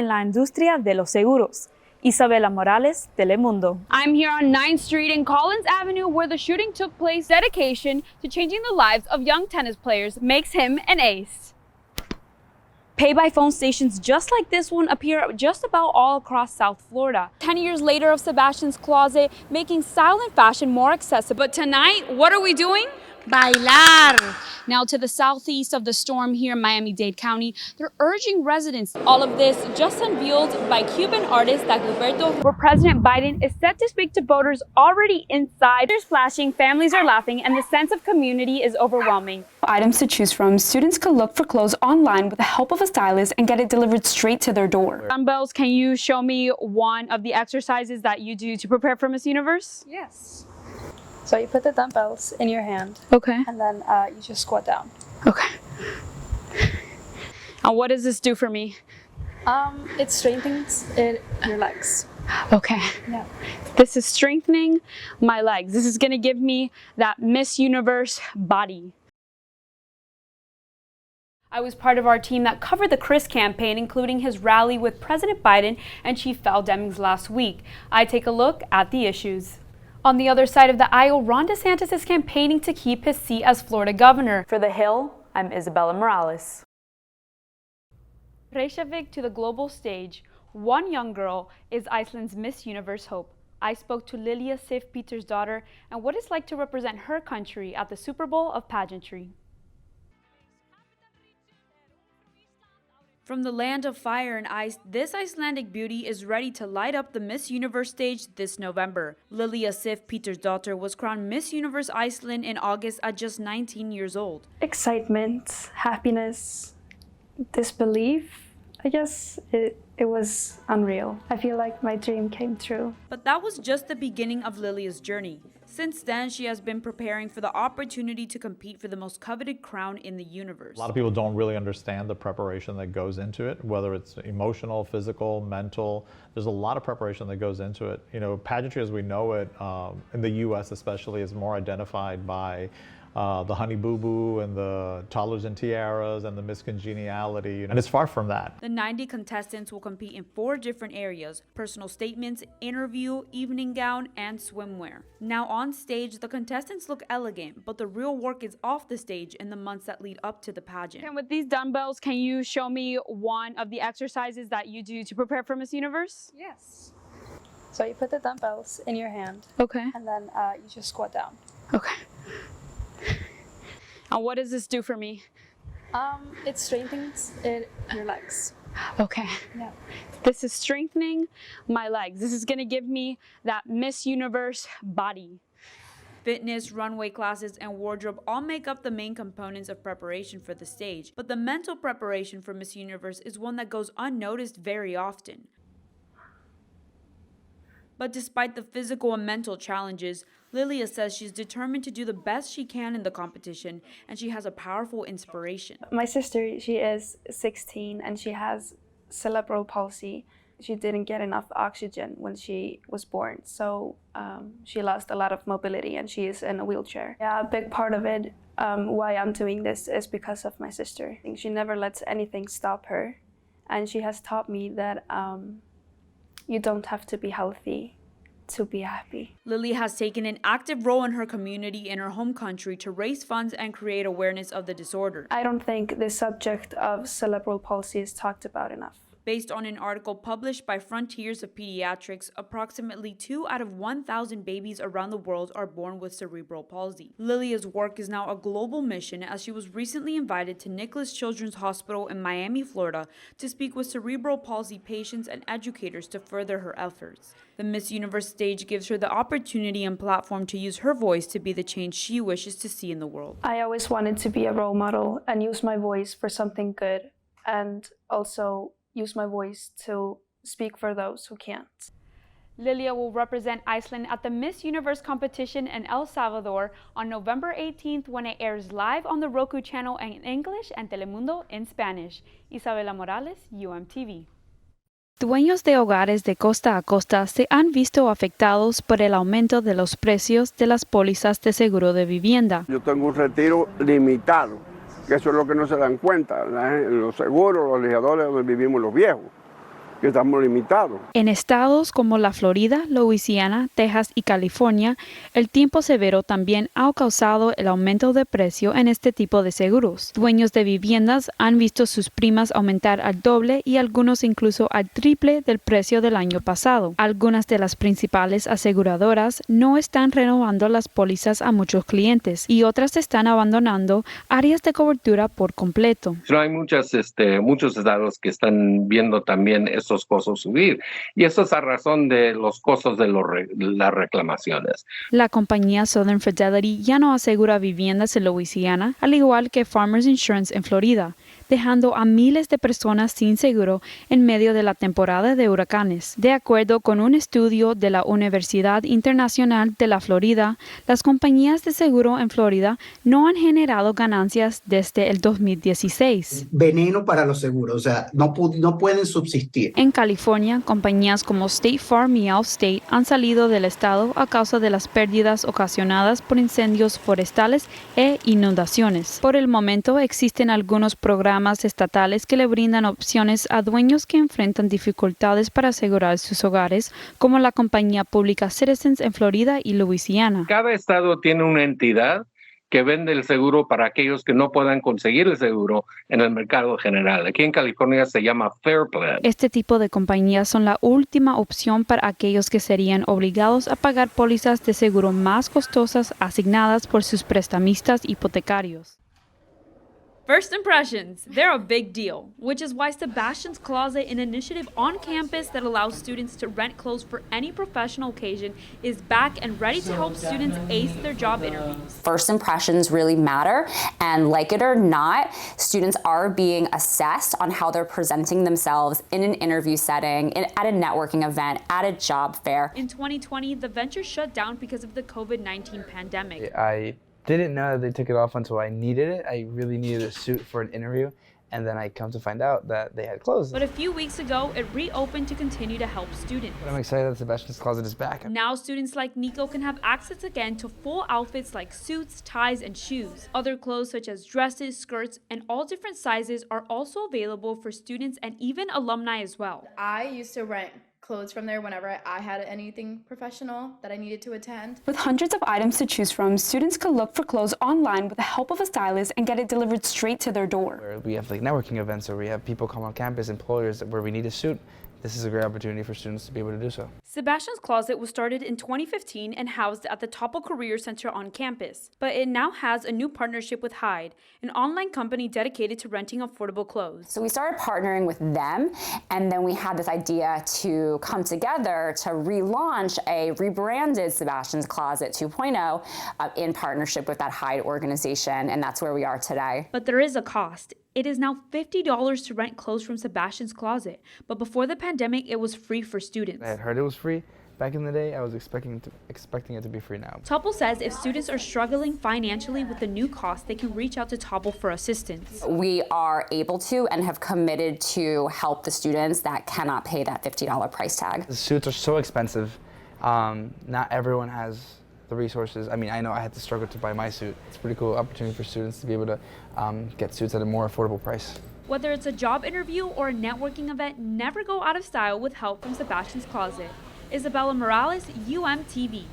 en la industria de los seguros. Isabella Morales, Telemundo. I'm here on 9th Street and Collins Avenue where the shooting took place. Dedication to changing the lives of young tennis players makes him an ace. Pay-by-phone stations just like this one appear just about all across South Florida. 10 years later of Sebastian's Closet, making style and fashion more accessible. But tonight, what are we doing? Bailar! Now to the southeast of the storm here in Miami-Dade County, they're urging residents. All of this just unveiled by Cuban artist Dagoberto, where President Biden is set to speak to voters already inside. There's flashing, families are laughing, and the sense of community is overwhelming. Items to choose from, students could look for clothes online with the help of a stylist and get it delivered straight to their door. Dumbbells, can you show me one of the exercises that you do to prepare for Miss Universe? Yes. So you put the dumbbells in your hand. Okay. And then you just squat down. Okay. And what does this do for me? It strengthens your legs. Okay. Yeah. This is strengthening my legs. This is going to give me that Miss Universe body. I was part of our team that covered the Chris campaign, including his rally with President Biden and Chief Val Demings last week. I take a look at the issues. On the other side of the aisle, Ron DeSantis is campaigning to keep his seat as Florida governor. For The Hill, I'm Isabella Morales. Reykjavik to the global stage. One young girl is Iceland's Miss Universe hope. I spoke to Lilia Sif Peters' daughter and what it's like to represent her country at the Super Bowl of pageantry. From the land of fire and ice, this Icelandic beauty is ready to light up the Miss Universe stage this November. Lilia Sif Peters' daughter was crowned Miss Universe Iceland in August at just 19 years old. Excitement, happiness, disbelief. I guess it was unreal. I feel like my dream came true. But that was just the beginning of Lilia's journey. Since then, she has been preparing for the opportunity to compete for the most coveted crown in the universe. A lot of people don't really understand the preparation that goes into it, whether it's emotional, physical, mental. There's a lot of preparation that goes into it. You know, pageantry as we know it, in the US especially, is more identified by the Honey Boo Boo and the Toddlers and Tiaras and the Miss Congeniality, and it's far from that. The 90 contestants will compete in 4 different areas: personal statements, interview, evening gown, and swimwear. Now on stage, the contestants look elegant, but the real work is off the stage in the months that lead up to the pageant. And with these dumbbells, can you show me one of the exercises that you do to prepare for Miss Universe? Yes. So you put the dumbbells in your hand. Okay. And then you just squat down. Okay. And what does this do for me? It strengthens your legs. Okay. Yeah. This is strengthening my legs. This is going to give me that Miss Universe body. Fitness, runway classes, and wardrobe all make up the main components of preparation for the stage. But the mental preparation for Miss Universe is one that goes unnoticed very often. But despite the physical and mental challenges, Lilia says she's determined to do the best she can in the competition, and she has a powerful inspiration. My sister, she is 16 and she has cerebral palsy. She didn't get enough oxygen when she was born, so she lost a lot of mobility and she is in a wheelchair. Yeah, a big part of it, why I'm doing this, is because of my sister. I think she never lets anything stop her, and she has taught me that you don't have to be healthy to be happy. Lily has taken an active role in her community in her home country to raise funds and create awareness of the disorder. I don't think the subject of cerebral palsy is talked about enough. Based on an article published by Frontiers of Pediatrics, approximately 2 out of 1,000 babies around the world are born with cerebral palsy. Lilia's work is now a global mission, as she was recently invited to Nicklaus Children's Hospital in Miami, Florida, to speak with cerebral palsy patients and educators to further her efforts. The Miss Universe stage gives her the opportunity and platform to use her voice to be the change she wishes to see in the world. I always wanted to be a role model and use my voice for something good, and also use my voice to speak for those who can't. Lilia will represent Iceland at the Miss Universe competition in El Salvador on November 18th when it airs live on the Roku channel in English and Telemundo in Spanish. Isabella Morales, UMTV. Dueños de hogares de costa a costa se han visto afectados por el aumento de los precios de las pólizas de seguro de vivienda. Yo tengo un retiro limitado, que eso es lo que no se dan cuenta, los seguros, los legisladores donde vivimos los viejos. que estamos limitados. En estados como la Florida, Louisiana, Texas y California, el tiempo severo también ha causado el aumento de precio en este tipo de seguros. Dueños de viviendas han visto sus primas aumentar al doble y algunos incluso al triple del precio del año pasado. Algunas de las principales aseguradoras no están renovando las pólizas a muchos clientes y otras están abandonando áreas de cobertura por completo. No hay muchos estados que están viendo también estos costos subir y eso es a razón de los costos de las reclamaciones. La compañía Southern Fidelity ya no asegura viviendas en Louisiana, al igual que Farmers Insurance en Florida, dejando a miles de personas sin seguro en medio de la temporada de huracanes. De acuerdo con un estudio de la Universidad Internacional de la Florida, las compañías de seguro en Florida no han generado ganancias desde el 2016. Veneno para los seguros, o sea, no pueden subsistir. En California, compañías como State Farm y Allstate han salido del estado a causa de las pérdidas ocasionadas por incendios forestales e inundaciones. Por el momento, existen algunos programas estatales que le brindan opciones a dueños que enfrentan dificultades para asegurar sus hogares, como la compañía pública Citizens en Florida y Louisiana. Cada estado tiene una entidad que vende el seguro para aquellos que no puedan conseguir el seguro en el mercado general. Aquí en California se llama Fair Plan. Este tipo de compañías son la última opción para aquellos que serían obligados a pagar pólizas de seguro más costosas asignadas por sus prestamistas hipotecarios. First impressions, they're a big deal, which is why Sebastian's Closet, an initiative on campus that allows students to rent clothes for any professional occasion, is back and ready to help students ace their job interviews. First impressions really matter, and like it or not, students are being assessed on how they're presenting themselves in an interview setting, at a networking event, at a job fair. In 2020, the venture shut down because of the COVID-19 pandemic. I didn't know that they took it off until I needed it. I really needed a suit for an interview, and then I come to find out that they had closed. But a few weeks ago, it reopened to continue to help students. But I'm excited that Sebastian's Closet is back. Now students like Nico can have access again to full outfits like suits, ties, and shoes. Other clothes such as dresses, skirts, and all different sizes are also available for students and even alumni as well. I used to rent clothes from there whenever I had anything professional that I needed to attend. With hundreds of items to choose from, students could look for clothes online with the help of a stylist and get it delivered straight to their door. Where we have like networking events, or we have people come on campus, employers, where we need a suit. This is a great opportunity for students to be able to do so. Sebastian's Closet was started in 2015 and housed at the Topple Career Center on campus, but it now has a new partnership with Hyde, an online company dedicated to renting affordable clothes. So we started partnering with them, and then we had this idea to come together to relaunch a rebranded Sebastian's Closet 2.0 in partnership with that Hyde organization, and that's where we are today. But there is a cost. It is now $50 to rent clothes from Sebastian's Closet, but before the pandemic, it was free for students. I had heard it was free back in the day. I was expecting it to be free now. Topple says if students are struggling financially with the new cost, they can reach out to Topple for assistance. We are able to and have committed to help the students that cannot pay that $50 price tag. The suits are so expensive. Not everyone has the resources. I mean, I know I had to struggle to buy my suit. It's a pretty cool opportunity for students to be able to get suits at a more affordable price. Whether it's a job interview or a networking event, never go out of style with help from Sebastian's Closet. Isabella Morales, UMTV.